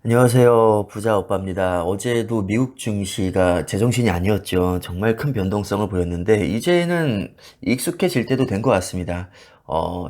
안녕하세요. 부자 오빠입니다. 어제도 미국 증시가 제정신이 아니었죠. 정말 큰 변동성을 보였는데, 이제는 익숙해질 때도 된 것 같습니다.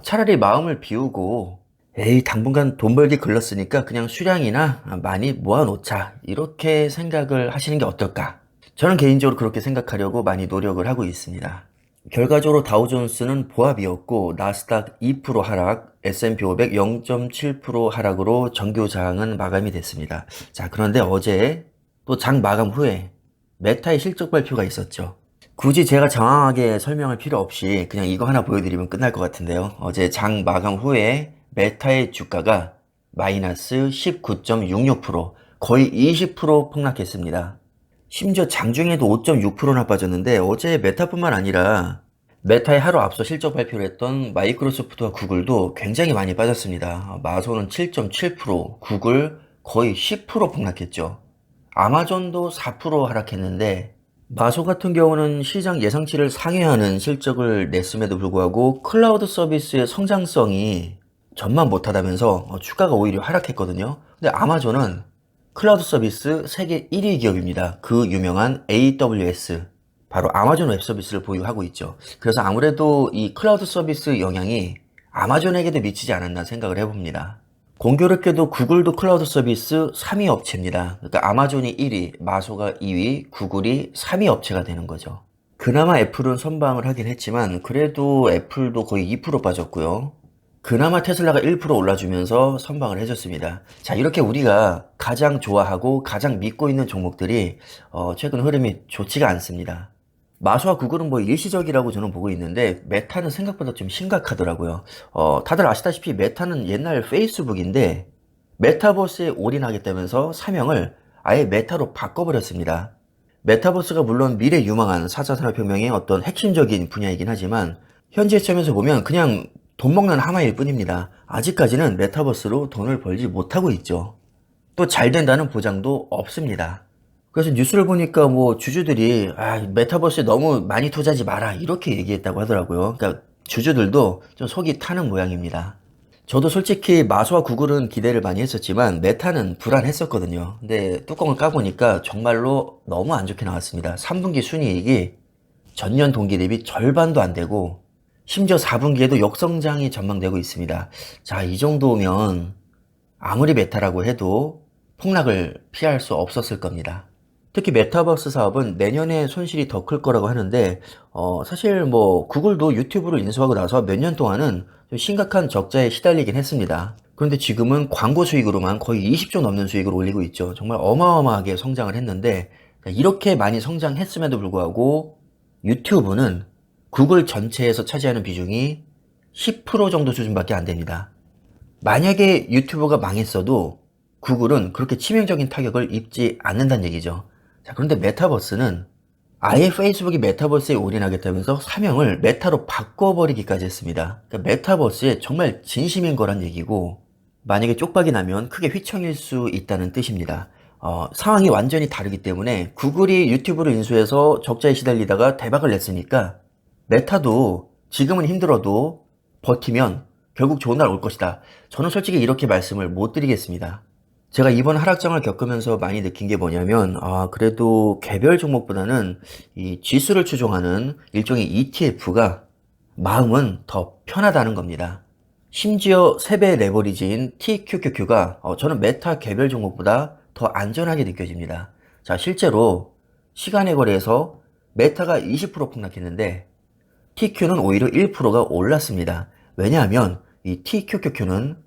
차라리 마음을 비우고, 에이, 당분간 돈 벌기 글렀으니까 그냥 수량이나 많이 모아놓자. 이렇게 생각을 하시는 게 어떨까? 저는 개인적으로 그렇게 생각하려고 많이 노력을 하고 있습니다. 결과적으로 다우존스는 보합이었고 나스닥 2% 하락, S&P 500 0.7% 하락으로 정규장은 마감이 됐습니다. 자, 그런데 어제 또 장 마감 후에 메타의 실적 발표가 있었죠. 굳이 제가 장황하게 설명할 필요 없이 그냥 이거 하나 보여드리면 끝날 것 같은데요. 어제 장 마감 후에 메타의 주가가 마이너스 19.66%, 거의 20% 폭락했습니다. 심지어 장중에도 5.6%나 빠졌는데 어제 메타뿐만 아니라 메타의 하루 앞서 실적 발표를 했던 마이크로소프트와 구글도 굉장히 많이 빠졌습니다. 마소는 7.7%, 구글 거의 10% 폭락했죠. 아마존도 4% 하락했는데 마소 같은 경우는 시장 예상치를 상회하는 실적을 냈음에도 불구하고 클라우드 서비스의 성장성이 전망 못하다면서 주가가 오히려 하락했거든요. 근데 아마존은 클라우드 서비스 세계 1위 기업입니다. 그 유명한 AWS, 바로 아마존 웹 서비스를 보유하고 있죠. 그래서 아무래도 이 클라우드 서비스 영향이 아마존에게도 미치지 않았나 생각을 해봅니다. 공교롭게도 구글도 클라우드 서비스 3위 업체입니다. 그러니까 아마존이 1위, 마소가 2위, 구글이 3위 업체가 되는 거죠. 그나마 애플은 선방을 하긴 했지만 그래도 애플도 거의 2% 빠졌고요. 그나마 테슬라가 1% 올라주면서 선방을 해줬습니다. 자, 이렇게 우리가 가장 좋아하고 가장 믿고 있는 종목들이 최근 흐름이 좋지가 않습니다. 마소와 구글은 뭐 일시적이라고 저는 보고 있는데 메타는 생각보다 좀 심각하더라고요. 다들 아시다시피 메타는 옛날 페이스북인데 메타버스에 올인하겠다면서 사명을 아예 메타로 바꿔버렸습니다. 메타버스가 물론 미래 유망한 4차 산업혁명의 어떤 핵심적인 분야이긴 하지만 현재 시점에서 보면 그냥 돈 먹는 하나일 뿐입니다. 아직까지는 메타버스로 돈을 벌지 못하고 있죠. 또 잘 된다는 보장도 없습니다. 그래서 뉴스를 보니까 뭐 주주들이 메타버스에 너무 많이 투자하지 마라 이렇게 얘기했다고 하더라고요. 그러니까 주주들도 좀 속이 타는 모양입니다. 저도 솔직히 마소와 구글은 기대를 많이 했었지만 메타는 불안했었거든요. 근데 뚜껑을 까보니까 정말로 너무 안 좋게 나왔습니다. 3분기 순이익이 전년 동기 대비 절반도 안 되고 심지어 4분기에도 역성장이 전망되고 있습니다. 자, 이 정도면 아무리 메타라고 해도 폭락을 피할 수 없었을 겁니다. 특히 메타버스 사업은 내년에 손실이 더 클 거라고 하는데 사실 뭐 구글도 유튜브를 인수하고 나서 몇 년 동안은 좀 심각한 적자에 시달리긴 했습니다. 그런데 지금은 광고 수익으로만 거의 20조 넘는 수익을 올리고 있죠. 정말 어마어마하게 성장을 했는데 이렇게 많이 성장했음에도 불구하고 유튜브는 구글 전체에서 차지하는 비중이 10% 정도 수준밖에 안 됩니다. 만약에 유튜브가 망했어도 구글은 그렇게 치명적인 타격을 입지 않는다는 얘기죠. 자, 그런데 메타버스는 아예 페이스북이 메타버스에 올인하겠다면서 사명을 메타로 바꿔버리기까지 했습니다. 그러니까 메타버스에 정말 진심인 거란 얘기고, 만약에 쪽박이 나면 크게 휘청일 수 있다는 뜻입니다. 상황이 완전히 다르기 때문에 구글이 유튜브를 인수해서 적자에 시달리다가 대박을 냈으니까 메타도 지금은 힘들어도 버티면 결국 좋은 날 올 것이다. 저는 솔직히 이렇게 말씀을 못 드리겠습니다. 제가 이번 하락장을 겪으면서 많이 느낀 게 뭐냐면, 그래도 개별 종목보다는 이 지수를 추종하는 일종의 ETF가 마음은 더 편하다는 겁니다. 심지어 3배 레버리지인 TQQQ가 저는 메타 개별 종목보다 더 안전하게 느껴집니다. 자, 실제로 시간의 거래에서 메타가 20% 폭락했는데 TQ는 오히려 1%가 올랐습니다. 왜냐하면 이 TQQQ는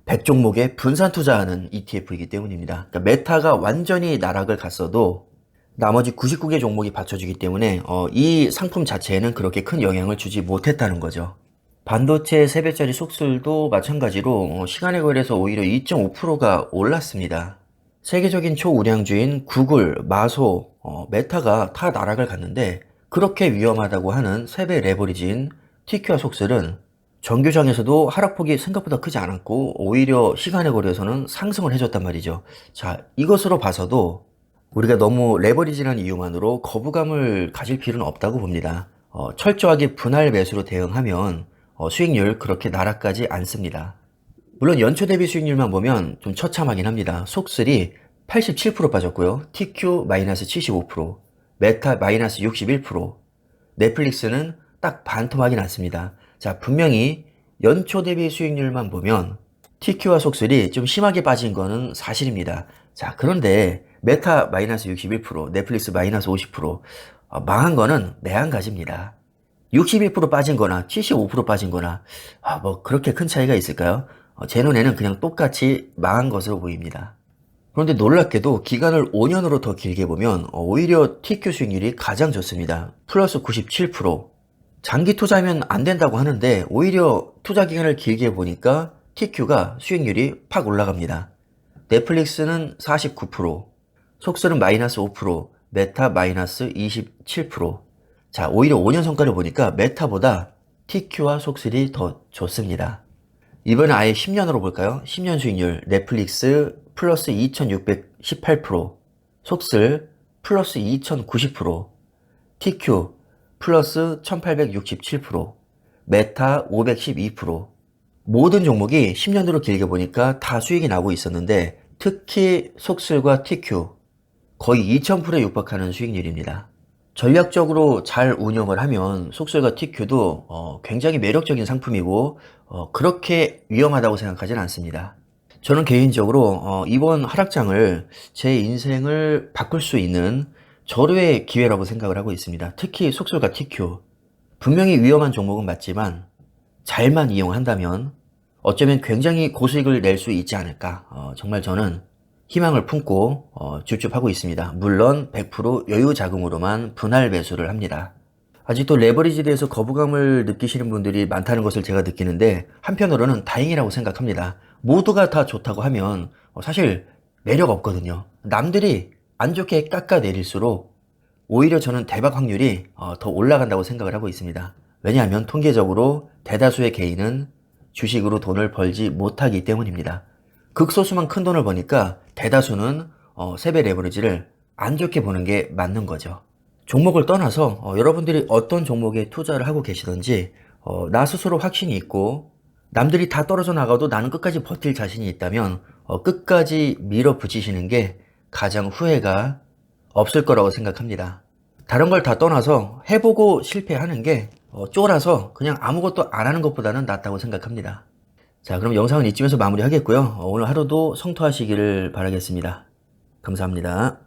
100종목에 분산 투자하는 ETF이기 때문입니다. 그러니까 메타가 완전히 나락을 갔어도 나머지 99개 종목이 받쳐주기 때문에 이 상품 자체에는 그렇게 큰 영향을 주지 못했다는 거죠. 반도체 3배짜리 속술도 마찬가지로 시간에 걸려서 오히려 2.5%가 올랐습니다. 세계적인 초우량주인 구글, 마소, 메타가 다 나락을 갔는데 그렇게 위험하다고 하는 3배 레버리지인 TQ와 속슬은 정규장에서도 하락폭이 생각보다 크지 않았고 오히려 시간에 걸려서는 상승을 해줬단 말이죠. 자, 이것으로 봐서도 우리가 너무 레버리지라는 이유만으로 거부감을 가질 필요는 없다고 봅니다. 철저하게 분할 매수로 대응하면 수익률 그렇게 나락가지 않습니다. 물론 연초 대비 수익률만 보면 좀 처참하긴 합니다. 속슬이 87% 빠졌고요. TQ 마이너스 75%, 메타 마이너스 61%, 넷플릭스는 딱 반토막이 났습니다. 자, 분명히 연초 대비 수익률만 보면 TQ와 속슬이 좀 심하게 빠진 거는 사실입니다. 자, 그런데 메타 마이너스 61%, 넷플릭스 마이너스 50%, 망한 거는 내한 가지입니다. 61% 빠진 거나 75% 빠진 거나 뭐 그렇게 큰 차이가 있을까요? 제 눈에는 그냥 똑같이 망한 것으로 보입니다. 그런데 놀랍게도 기간을 5년으로 더 길게 보면 오히려 TQ 수익률이 가장 좋습니다. 플러스 97%. 장기 투자하면 안 된다고 하는데 오히려 투자 기간을 길게 보니까 TQ가 수익률이 팍 올라갑니다. 넷플릭스는 49%, 속설은 마이너스 5%, 메타 마이너스 27%. 자, 오히려 5년 성과를 보니까 메타보다 TQ와 속설이 더 좋습니다. 이번엔 아예 10년으로 볼까요? 10년 수익률 넷플릭스 플러스 2618%, 속슬 플러스 2090%, TQ 플러스 1867%, 메타 512%. 모든 종목이 10년으로 길게 보니까 다 수익이 나고 있었는데 특히 속슬과 TQ 거의 2000%에 육박하는 수익률입니다. 전략적으로 잘 운영을 하면 속설과 TQ도 굉장히 매력적인 상품이고 그렇게 위험하다고 생각하지는 않습니다. 저는 개인적으로 이번 하락장을 제 인생을 바꿀 수 있는 절호의 기회라고 생각을 하고 있습니다. 특히 속설과 TQ. 분명히 위험한 종목은 맞지만 잘만 이용한다면 어쩌면 굉장히 고수익을 낼 수 있지 않을까. 정말 저는 희망을 품고 줍줍하고 있습니다. 물론 100% 여유 자금으로만 분할 매수를 합니다. 아직도 레버리지에 대해서 거부감을 느끼시는 분들이 많다는 것을 제가 느끼는데 한편으로는 다행이라고 생각합니다. 모두가 다 좋다고 하면 사실 매력 없거든요. 남들이 안 좋게 깎아내릴수록 오히려 저는 대박 확률이 더 올라간다고 생각을 하고 있습니다. 왜냐하면 통계적으로 대다수의 개인은 주식으로 돈을 벌지 못하기 때문입니다. 극소수만 큰 돈을 버니까 대다수는 세배 레버리지를 안 좋게 보는 게 맞는 거죠. 종목을 떠나서 여러분들이 어떤 종목에 투자를 하고 계시든지 나 스스로 확신이 있고 남들이 다 떨어져 나가도 나는 끝까지 버틸 자신이 있다면 끝까지 밀어붙이시는 게 가장 후회가 없을 거라고 생각합니다. 다른 걸 다 떠나서 해보고 실패하는 게 쫄아서 그냥 아무것도 안 하는 것보다는 낫다고 생각합니다. 자, 그럼 영상은 이쯤에서 마무리하겠고요. 오늘 하루도 성토하시기를 바라겠습니다. 감사합니다.